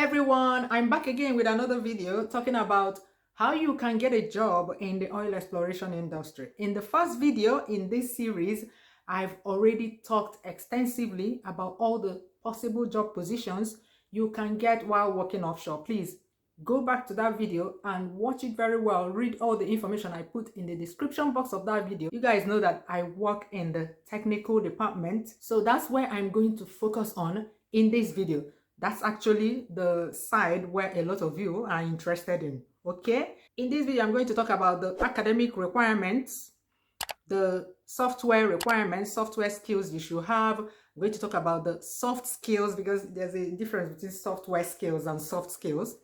everyone, I'm back again with another video talking about how you can get a job in the oil exploration industry. In the first video in this series, I've already talked extensively about all the possible job positions you can get while working offshore. Please go back to that video and watch it very well. Read all the information I put in the description box of that video. You guys know that I work in the technical department, so that's where I'm going to focus on in this video. That's actually the side where a lot of you are interested in. Okay, in this video I'm going to talk about the academic requirements, the software requirements, software skills you should have. I'm going to talk about the soft skills, because there's a difference between software skills and soft skills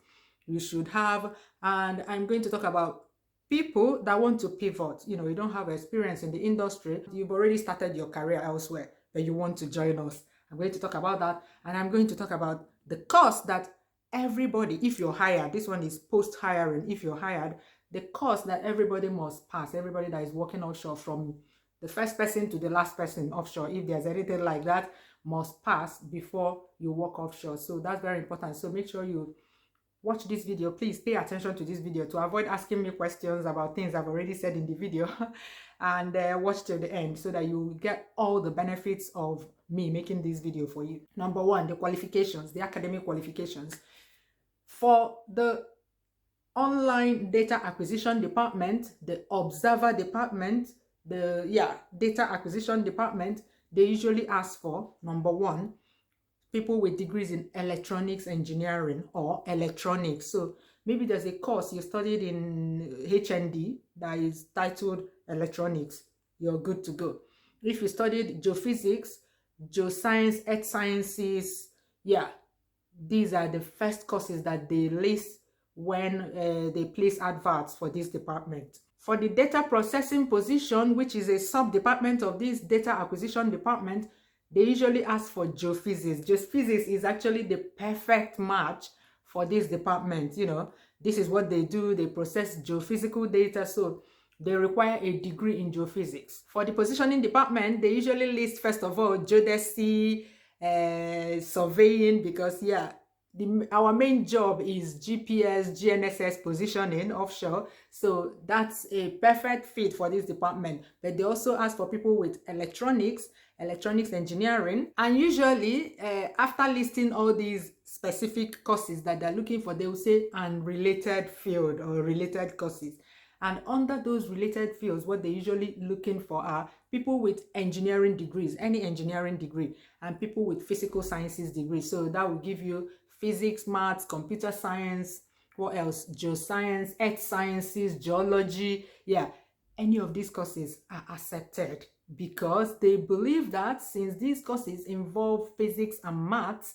you should have. And I'm going to talk about people that want to pivot. You know, you don't have experience in the industry, you've already started your career elsewhere, but you want to join us. I'm going to talk about that, and I'm going to talk about the course that everybody, if you're hired, this one is post-hiring, if you're hired, the course that everybody must pass, everybody that is working offshore, from the first person to the last person offshore, if there's anything like that, must pass before you work offshore. So that's very important. So make sure you watch this video. Please pay attention to this video to avoid asking me questions about things I've already said in the video and watch till the end so that you get all the benefits of me making this video for you. Number one, the qualifications, the academic qualifications. For the online data acquisition department, the observer department, the data acquisition department, they usually ask for, number one, people with degrees in electronics engineering or electronics. So maybe there's a course you studied in HND that is titled electronics, you're good to go. If you studied geophysics, geoscience, earth sciences, these are the first courses that they list when they place adverts for this department. For the data processing position, which is a sub-department of this data acquisition department, they usually ask for geophysics. Geophysics is actually the perfect match for this department. You know, this is what they do. They process geophysical data, so they require a degree in geophysics. For the positioning department, they usually list, first of all, geodesy, surveying, because our main job is GPS, GNSS positioning offshore. So that's a perfect fit for this department. But they also ask for people with electronics engineering. And usually, after listing all these specific courses that they're looking for, they will say, and related field or related courses. And under those related fields, what they're usually looking for are people with engineering degrees, any engineering degree, and people with physical sciences degrees. So that will give you physics, maths, computer science, what else? Geoscience, earth sciences, geology. Any of these courses are accepted because they believe that since these courses involve physics and maths,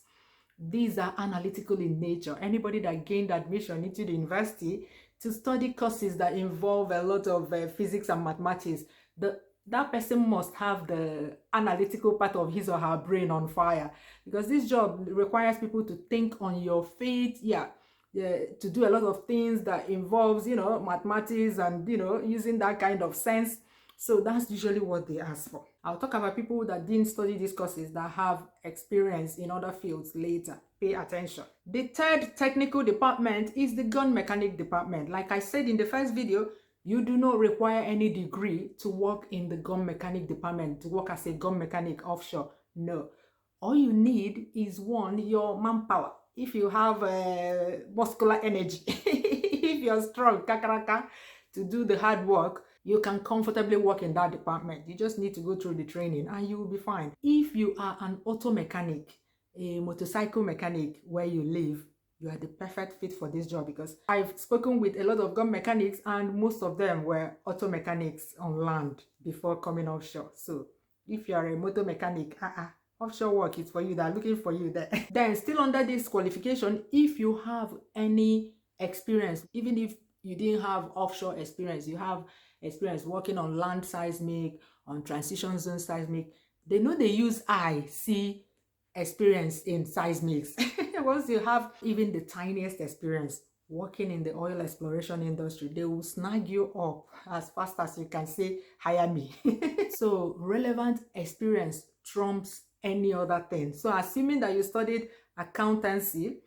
these are analytical in nature. Anybody that gained admission into the university to study courses that involve a lot of physics and mathematics, that person must have the analytical part of his or her brain on fire, because this job requires people to think on your feet, to do a lot of things that involves, you know, mathematics and, you know, using that kind of sense. So that's usually what they ask for. I'll talk about people that didn't study these courses that have experience in other fields later. Pay attention. The third technical department is the gun mechanic department. Like I said in the first video, you do not require any degree to work in the gun mechanic department, to work as a gun mechanic offshore. No. All you need is, one, your manpower. If you have muscular energy, if you're strong, kakaraka, to do the hard work, you can comfortably work in that department. You just need to go through the training and you will be fine. If you are an auto mechanic, a motorcycle mechanic where you live, you are the perfect fit for this job, because I've spoken with a lot of gun mechanics and most of them were auto mechanics on land before coming offshore. So if you are a motor mechanic, offshore work is for you. They're looking for you there. Then still under this qualification, if you have any experience, even if you didn't have offshore experience, you have experience working on land seismic, on transition zone seismic, they know they use IC experience in seismics. Once you have even the tiniest experience working in the oil exploration industry, they will snag you up as fast as you can say, hire me. So relevant experience trumps any other thing. So assuming that you studied accountancy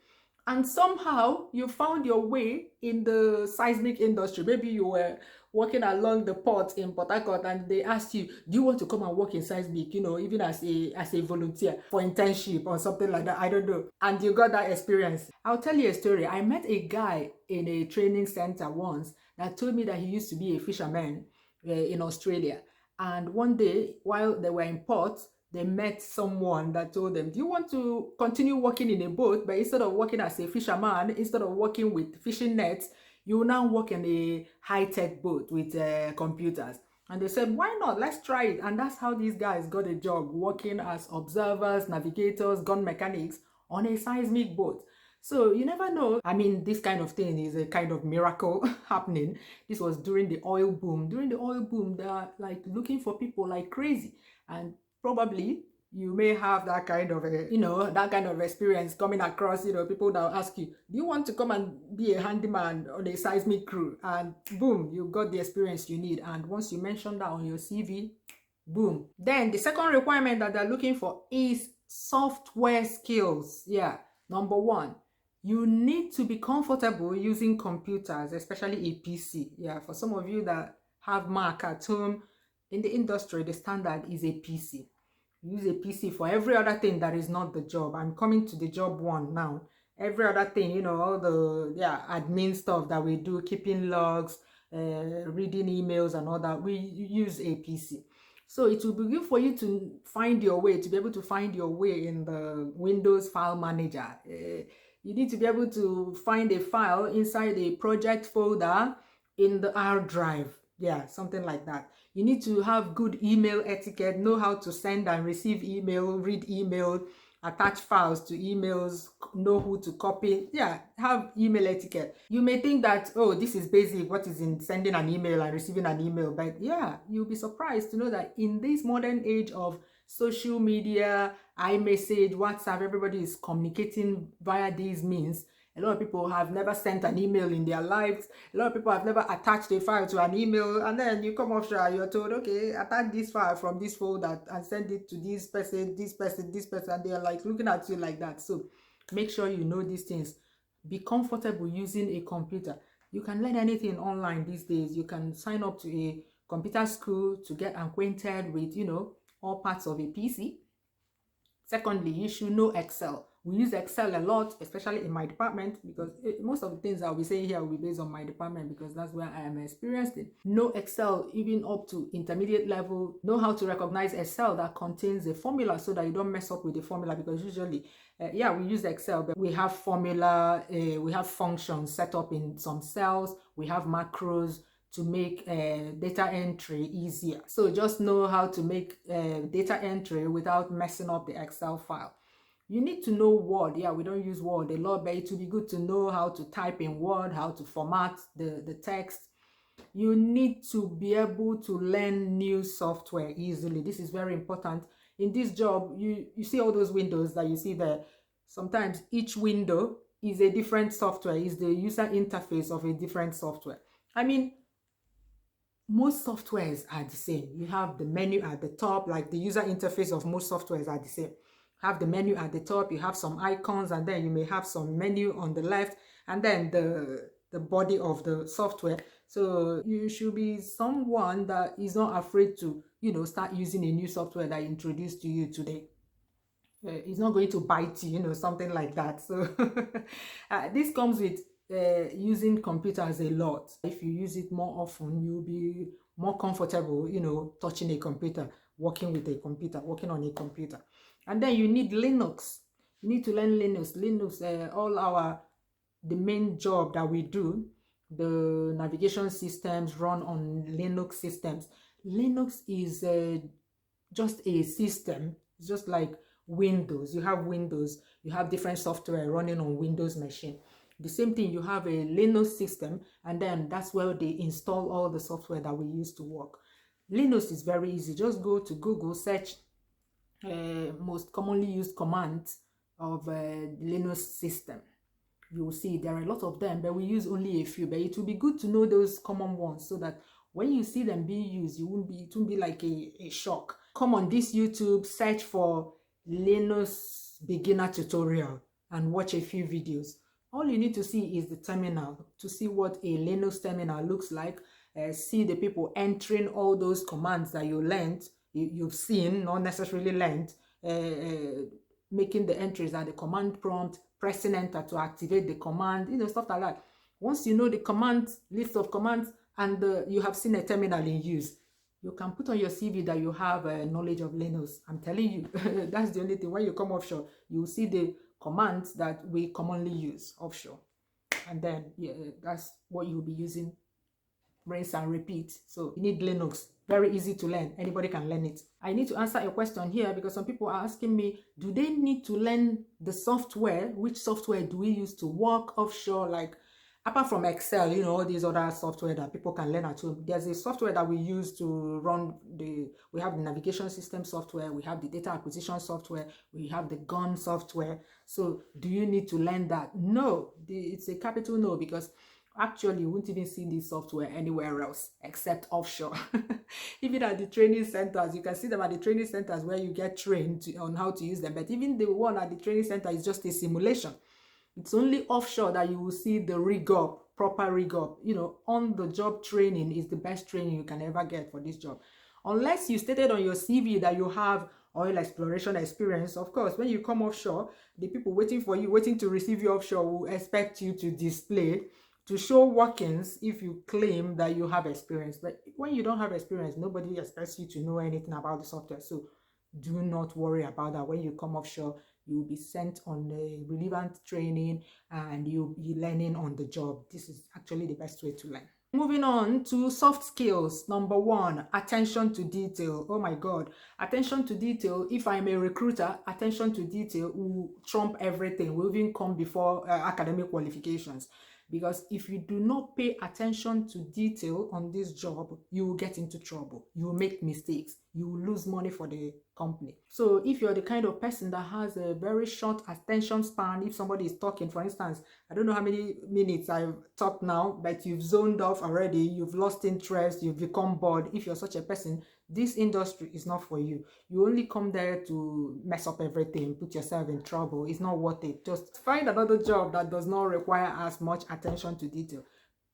and somehow you found your way in the seismic industry. Maybe you were working along the port in Port Harcourt and they asked you, do you want to come and work in seismic, even as a volunteer for internship or something like that, I don't know, and you got that experience. I'll tell you a story. I met a guy in a training center once that told me that he used to be a fisherman in Australia, and one day while they were in port, they met someone that told them, do you want to continue working in a boat, but instead of working as a fisherman, instead of working with fishing nets, you will now work in a high-tech boat with computers? And they said, why not? Let's try it. And that's how these guys got a job working as observers, navigators, gun mechanics on a seismic boat. So you never know. I mean, this kind of thing is a kind of miracle happening. This was during the oil boom. During the oil boom, they are like looking for people like crazy. And probably you may have that kind of that kind of experience coming across, people that will ask you, do you want to come and be a handyman on a seismic crew? And boom, you got the experience you need. And once you mention that on your CV, boom. Then the second requirement that they're looking for is software skills. Yeah, number one, you need to be comfortable using computers, especially a PC. Yeah, for some of you that have Mac at home, in the industry, the standard is a PC. Use a PC for every other thing that is not the job. I'm coming to the job one now. Every other thing, all the admin stuff that we do, keeping logs, reading emails and all that, we use a PC. So it will be good for you to find your way, to be able to find your way in the Windows file manager. You need to be able to find a file inside a project folder in the hard drive. Yeah, something like that. You need to have good email etiquette, know how to send and receive email, read email, attach files to emails, know who to copy. Yeah, have email etiquette. You may think that, oh, this is basic, what is in sending an email and receiving an email? But yeah, you'll be surprised to know that in this modern age of social media, iMessage, WhatsApp, everybody is communicating via these means. A lot of people have never sent an email in their lives. A lot of people have never attached a file to an email. And then you come offshore, you're told, okay, attach this file from this folder and send it to this person, this person, this person. And they're like looking at you like that. So make sure you know these things. Be comfortable using a computer. You can learn anything online these days. You can sign up to a computer school to get acquainted with, all parts of a PC. Secondly, you should know Excel. We use Excel a lot, especially in my department, because most of the things I'll be saying here will be based on my department because that's where I am experienced in. Know Excel even up to intermediate level. Know how to recognize Excel that contains a formula so that you don't mess up with the formula, because usually, we use Excel, but we have formula, we have functions set up in some cells, we have macros to make data entry easier. So just know how to make data entry without messing up the Excel file. You need to know Word. Yeah, we don't use Word a lot, but it will be good to know how to type in Word, how to format the text. You need to be able to learn new software easily. This is very important. In this job, you see all those windows that you see there. Sometimes each window is a different software, is the user interface of a different software. I mean, most softwares are the same. You have the menu at the top, like the user interface of most softwares are the same. Have the menu at the top, you have some icons, and then you may have some menu on the left, and then the body of the software. So you should be someone that is not afraid to, start using a new software that I introduced to you today. It's not going to bite you, something like that. So this comes with using computers a lot. If you use it more often, you'll be more comfortable, touching a computer, working with a computer, working on a computer. And then you need Linux. You need to learn Linux. The main job that we do, the navigation systems run on Linux systems. Linux is just a system. It's just like Windows. You have Windows. You have different software running on Windows machine. The same thing, you have a Linux system, and then that's where they install all the software that we use to work. Linux is very easy. Just go to Google, search most commonly used commands of Linux system. You will see there are a lot of them, but we use only a few. But it will be good to know those common ones so that when you see them being used, it won't be like a shock. Come on this YouTube, search for Linux beginner tutorial and watch a few videos. All you need to see is the terminal, to see what a Linux terminal looks like. See the people entering all those commands that you learned, you've seen, not necessarily learned, making the entries at the command prompt, pressing enter to activate the command, stuff like that. Once you know the commands, list of commands, and you have seen a terminal in use, you can put on your CV that you have knowledge of Linux. I'm telling you, that's the only thing. When you come offshore, you will see the commands that we commonly use offshore. And then, yeah, that's what you'll be using, rinse and repeat. So you need Linux. Very easy to learn. Anybody can learn it. I need to answer a question here because some people are asking me, do they need to learn the software? Which software do we use to work offshore? Like, apart from Excel, all these other software that people can learn at home, there's a software that we use to run we have the navigation system software, we have the data acquisition software, we have the gun software. So do you need to learn that? No, it's a capital no, because actually you won't even see this software anywhere else except offshore. Even at the training centers, you can see them at the training centers where you get trained on how to use them. But even the one at the training center is just a simulation. It's only offshore that you will see the rig up, proper rig up. On the job training is the best training you can ever get for this job. Unless you stated on your CV that you have oil exploration experience, of course, when you come offshore, the people waiting for you, waiting to receive you offshore will expect you to display, to show workings if you claim that you have experience. But when you don't have experience, nobody expects you to know anything about the software. So do not worry about that. When you come offshore, you will be sent on a relevant training and you'll be learning on the job. This is actually the best way to learn. Moving on to soft skills. Number 1, attention to detail. Oh my God, attention to detail. If I'm a recruiter, attention to detail will trump everything, will even come before academic qualifications. Because if you do not pay attention to detail on this job, you will get into trouble. You will make mistakes. You will lose money for the company. So if you're the kind of person that has a very short attention span, if somebody is talking, for instance, I don't know how many minutes I've talked now, but you've zoned off already, you've lost interest, you've become bored. If you're such a person, this industry is not for you. You only come there to mess up everything, put yourself in trouble. It's not worth it. Just find another job that does not require as much attention to detail.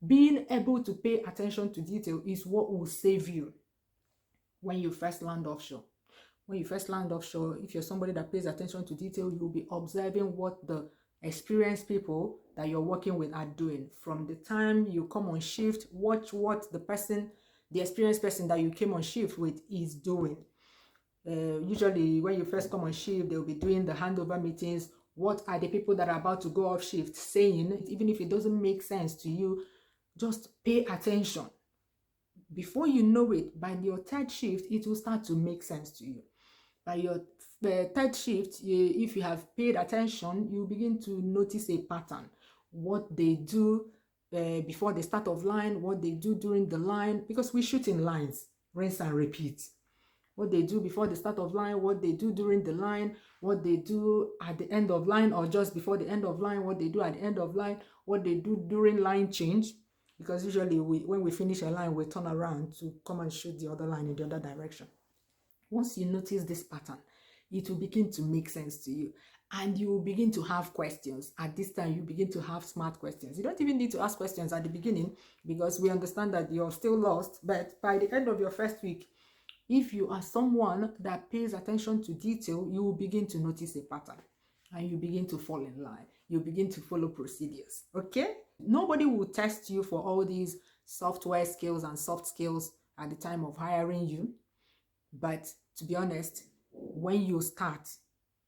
Being able to pay attention to detail is what will save you when you first land offshore. When you first land offshore, if you're somebody that pays attention to detail, you'll be observing what the experienced people that you're working with are doing. From the time you come on shift, watch what the experienced person that you came on shift with is doing. Usually when you first come on shift, they'll be doing the handover meetings. What are the people that are about to go off shift saying? Even if it doesn't make sense to you, just pay attention. Before you know it, by your third shift, it will start to make sense to you. By your third shift, if you have paid attention, you begin to notice a pattern. What they do before the start of line, what they do during the line, because we shoot in lines, rinse and repeat. What they do before the start of line, what they do during the line, what they do at the end of line or just before the end of line, what they do at the end of line, what they do during line change. Because usually when we finish a line, we turn around to come and shoot the other line in the other direction. Once you notice this pattern, it will begin to make sense to you. And you will begin to have questions. At this time, you begin to have smart questions. You don't even need to ask questions at the beginning because we understand that you're still lost. But by the end of your first week, if you are someone that pays attention to detail, you will begin to notice a pattern. And you begin to fall in line. You begin to follow procedures. Okay? Nobody will test you for all these software skills and soft skills at the time of hiring you. But to be honest, when you start,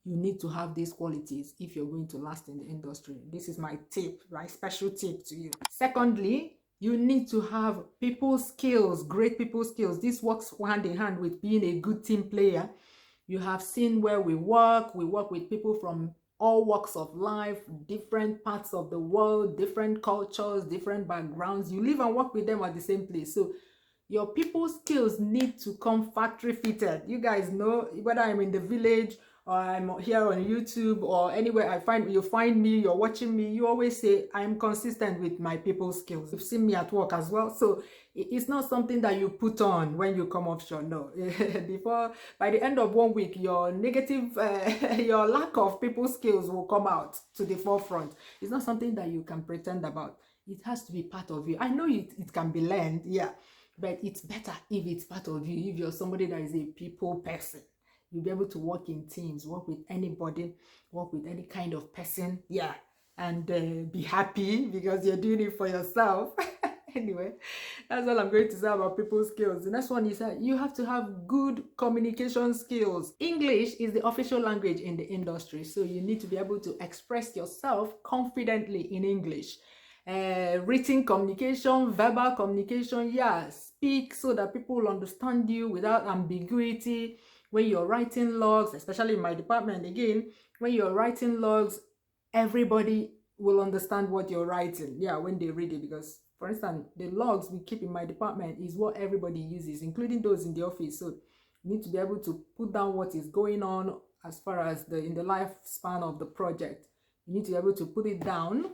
you need to have these qualities if you're going to last in the industry. This is my tip, my special tip to you. Secondly, you need to have people skills, great people skills. This works hand in hand with being a good team player. You have seen where we work with people from all walks of life, different parts of the world, different cultures, different backgrounds. You live and work with them at the same place. So your people skills need to come factory fitted. You guys know, whether I'm in the village or I'm here on YouTube, or anywhere you find me, you're watching me, you always say I'm consistent with my people skills. You've seen me at work as well, so it's not something that you put on when you come offshore. No. By the end of 1 week, your negative your lack of people skills will come out to the forefront. It's not something that you can pretend about. It has to be part of you. I know it can be learned, yeah, but it's better if it's part of you. If you're somebody that is a people person, you'll be able to work in teams, work with anybody, work with any kind of person, yeah, and be happy because you're doing it for yourself. Anyway, that's all I'm going to say about people skills. The next one is that you have to have good communication skills. English is the official language in the industry, so you need to be able to express yourself confidently in English. Written communication, verbal communication, yeah, speak so that people will understand you without ambiguity. When you're writing logs, especially in my department, again, when you're writing logs, everybody will understand what you're writing, yeah, when they read it. Because for instance, the logs we keep in my department is what everybody uses, including those in the office. So you need to be able to put down what is going on as far as in the lifespan of the project. You need to be able to put it down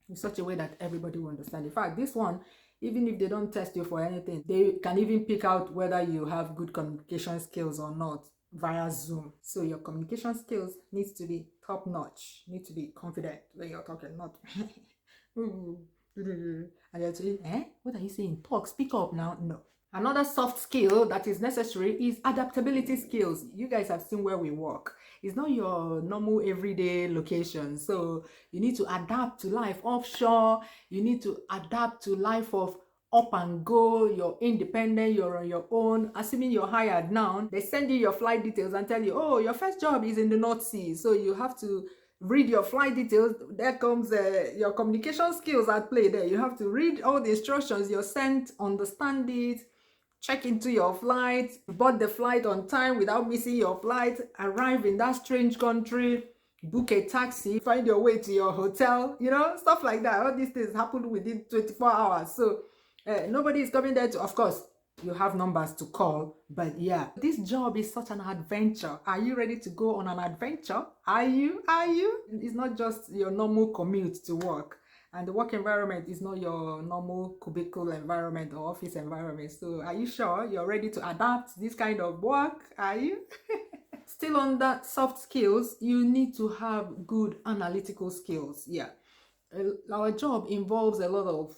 in such a way that everybody will understand. In fact, this one, even if they don't test you for anything, they can even pick out whether you have good communication skills or not via Zoom. So your communication skills needs to be top notch. You need to be confident when you're talking, not and you're saying, what are you saying? Talk, speak up now. No. Another soft skill that is necessary is adaptability skills. You guys have seen where we work. It's not your normal everyday location. So you need to adapt to life offshore. You need to adapt to life of up and go. You're independent. You're on your own. Assuming you're hired now, they send you your flight details and tell you, oh, your first job is in the North Sea. So you have to read your flight details. There comes your communication skills at play there. You have to read all the instructions you're sent, understand it, check into your flight, board the flight on time without missing your flight, arrive in that strange country, book a taxi, find your way to your hotel, you know, stuff like that. All these things happen within 24 hours. So nobody is coming there to, of course, you have numbers to call, but yeah, this job is such an adventure. Are you ready to go on an adventure? Are you? It's not just your normal commute to work. And the work environment is not your normal cubicle environment or office environment. So are you sure you're ready to adapt this kind of work? Are you? Still on that soft skills, you need to have good analytical skills. Yeah. Our job involves a lot of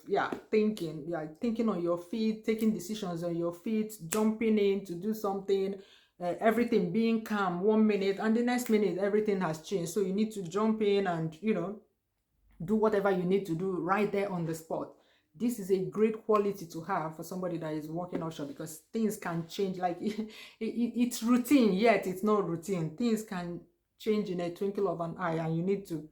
thinking, thinking on your feet, taking decisions on your feet, jumping in to do something, everything being calm 1 minute and the next minute everything has changed. So you need to jump in and do whatever you need to do right there on the spot. This is a great quality to have for somebody that is working offshore, because things can change. Like it's routine, yet it's not routine. Things can change in a twinkle of an eye, and you need to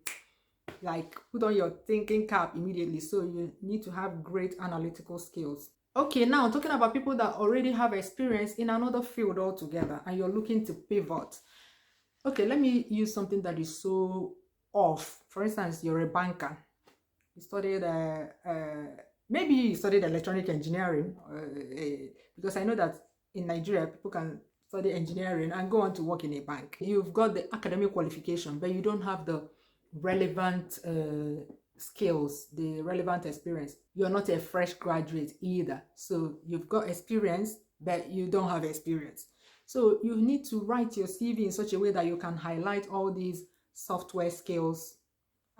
put on your thinking cap immediately. So you need to have great analytical skills. Okay, now talking about people that already have experience in another field altogether and you're looking to pivot. Okay, let me use something that is so off. For instance, you're a banker. You studied maybe you studied electronic engineering, because I know that in Nigeria people can study engineering and go on to work in a bank. You've got the academic qualification, but you don't have the relevant skills, the relevant experience. You're not a fresh graduate either, so you've got experience but you don't have experience. So you need to write your CV in such a way that you can highlight all these software skills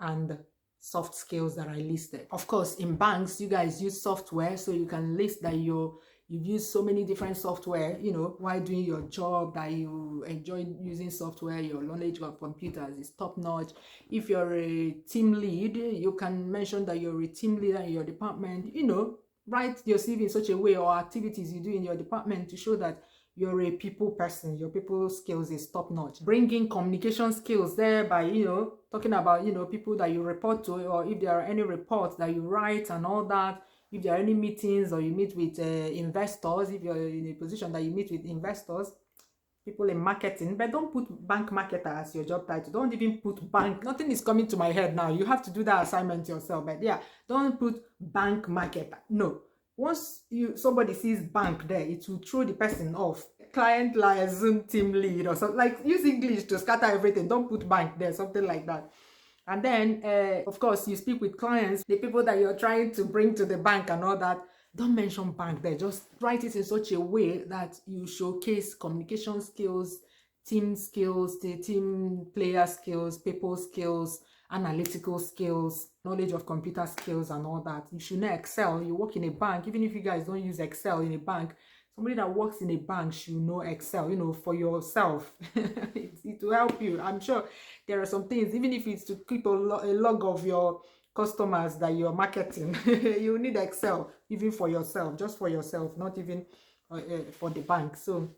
and soft skills that I listed. Of course, in banks you guys use software, so you can list that you've used so many different software, while doing your job, that you enjoy using software, your knowledge of computers is top notch. If you're a team lead, you can mention that you're a team leader in your department. Write your CV in such a way, or activities you do in your department, to show that you're a people person, your people skills is top notch. Bringing communication skills there by, talking about, people that you report to, or if there are any reports that you write and all that. If there are any meetings or you meet with investors, if you're in a position that you meet with investors, people in marketing, but don't put bank marketer as your job title. Don't even put bank. Nothing is coming to my head now. You have to do that assignment yourself. But yeah, don't put bank marketer. No. Once somebody sees bank there, it will throw the person off. client liaison team lead or something. Like, use English to scatter everything. Don't put bank there, something like that. And then, of course, you speak with clients, the people that you're trying to bring to the bank and all that. Don't mention bank there. Just write it in such a way that you showcase communication skills, team skills, the team player skills, people skills, analytical skills, knowledge of computer skills and all that. You should know Excel. You work in a bank. Even if you guys don't use Excel in a bank, somebody that works in a bank should know Excel, you know, for yourself. it will help you. I'm sure there are some things, even if it's to keep a log of your customers that you're marketing, you need Excel, even for yourself, just for yourself, not even for the bank. So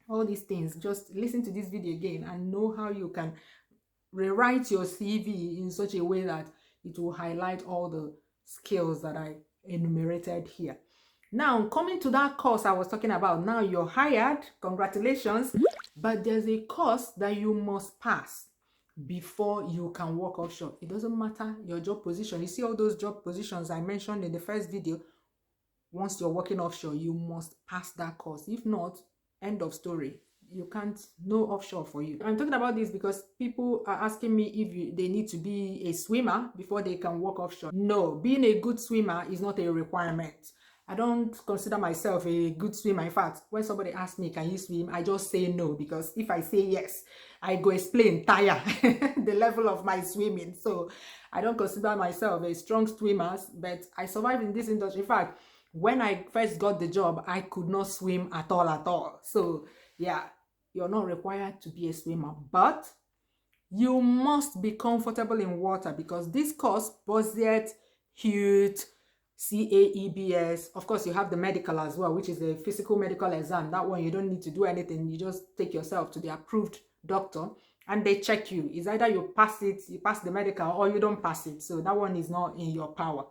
all these things, just listen to this video again and know how you can rewrite your CV in such a way that it will highlight all the skills that I enumerated here. Now, coming to that course I was talking about, now you're hired, congratulations, but there's a course that you must pass before you can work offshore. It doesn't matter your job position. You see all those job positions I mentioned in the first video. Once you're working offshore, you must pass that course. If not, end of story. You can't, no offshore for you. I'm talking about this because people are asking me if they need to be a swimmer before they can work offshore. No, being a good swimmer is not a requirement. I don't consider myself a good swimmer. In fact, when somebody asks me, can you swim? I just say no, because if I say yes, I go explain thie, the level of my swimming. So I don't consider myself a strong swimmer, but I survive in this industry. In fact, when I first got the job, I could not swim at all. So yeah, you're not required to be a swimmer, but you must be comfortable in water, because this course, budget, huge, CAEBS. Of course, you have the medical as well, which is a physical medical exam. That one, you don't need to do anything. You just take yourself to the approved doctor and they check you. It's either you pass it, you pass the medical, or you don't pass it. So that one is not in your power.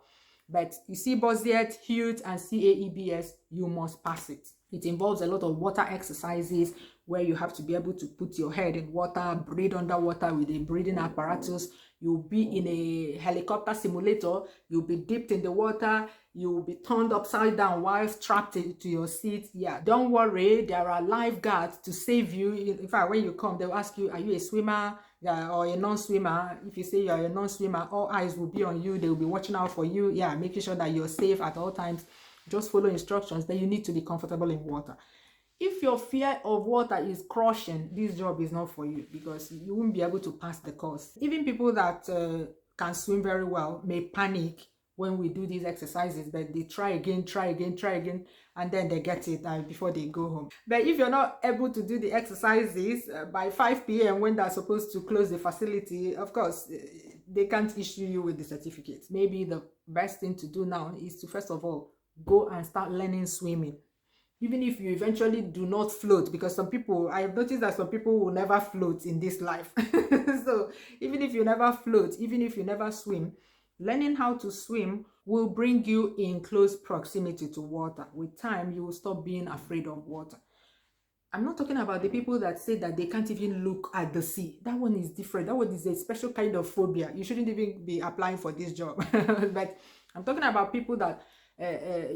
But you see, budget, huge, and CAEBS, you must pass it. It involves a lot of water exercises where you have to be able to put your head in water, breathe underwater with a breathing apparatus. You'll be in a helicopter simulator. You'll be dipped in the water. You'll be turned upside down while strapped to your seat. Yeah, don't worry. There are lifeguards to save you. In fact, when you come, they'll ask you, are you a swimmer or a non-swimmer? If you say you're a non-swimmer, all eyes will be on you. They will be watching out for you. Yeah, making sure that you're safe at all times. Just follow instructions. Then you need to be comfortable in water. If your fear of water is crushing, this job is not for you, because you won't be able to pass the course. Even people that can swim very well may panic when we do these exercises, but they try again, and then they get it before they go home. But if you're not able to do the exercises by 5 p.m. when they're supposed to close the facility, of course, they can't issue you with the certificate. Maybe the best thing to do now is to, first of all, go and start learning swimming. Even if you eventually do not float, because some people, I have noticed that some people will never float in this life. So even if you never float, even if you never swim, learning how to swim will bring you in close proximity to water. With time, you will stop being afraid of water. I'm not talking about the people that say that they can't even look at the sea. That one is different. That one is a special kind of phobia. You shouldn't even be applying for this job. But I'm talking about people that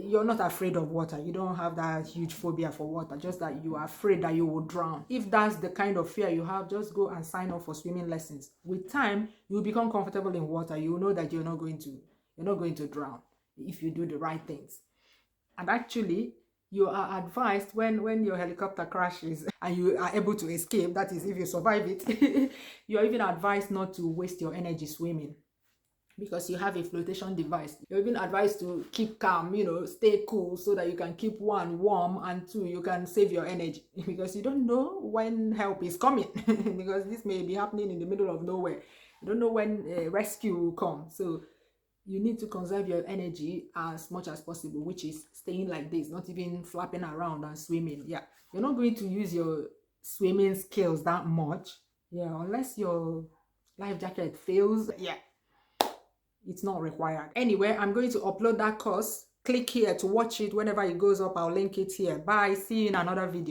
you're not afraid of water. You don't have that huge phobia for water, just that you are afraid that you will drown. If that's the kind of fear you have, just go and sign up for swimming lessons. With time, you will become comfortable in water. You will know that you're not going to drown if you do the right things. And actually, you are advised when your helicopter crashes and you are able to escape, that is, if you survive it, you're even advised not to waste your energy swimming, because you have a flotation device. You're even advised to keep calm, stay cool, so that you can keep, one, warm, and two, you can save your energy, because you don't know when help is coming. Because this may be happening in the middle of nowhere. You don't know when rescue will come. So you need to conserve your energy as much as possible, which is staying like this, not even flapping around and swimming. Yeah, you're not going to use your swimming skills that much. Yeah, unless your life jacket fails. Yeah, it's not required. Anyway, I'm going to upload that course. Click here to watch it. Whenever it goes up, I'll link it here. Bye. See you in another video.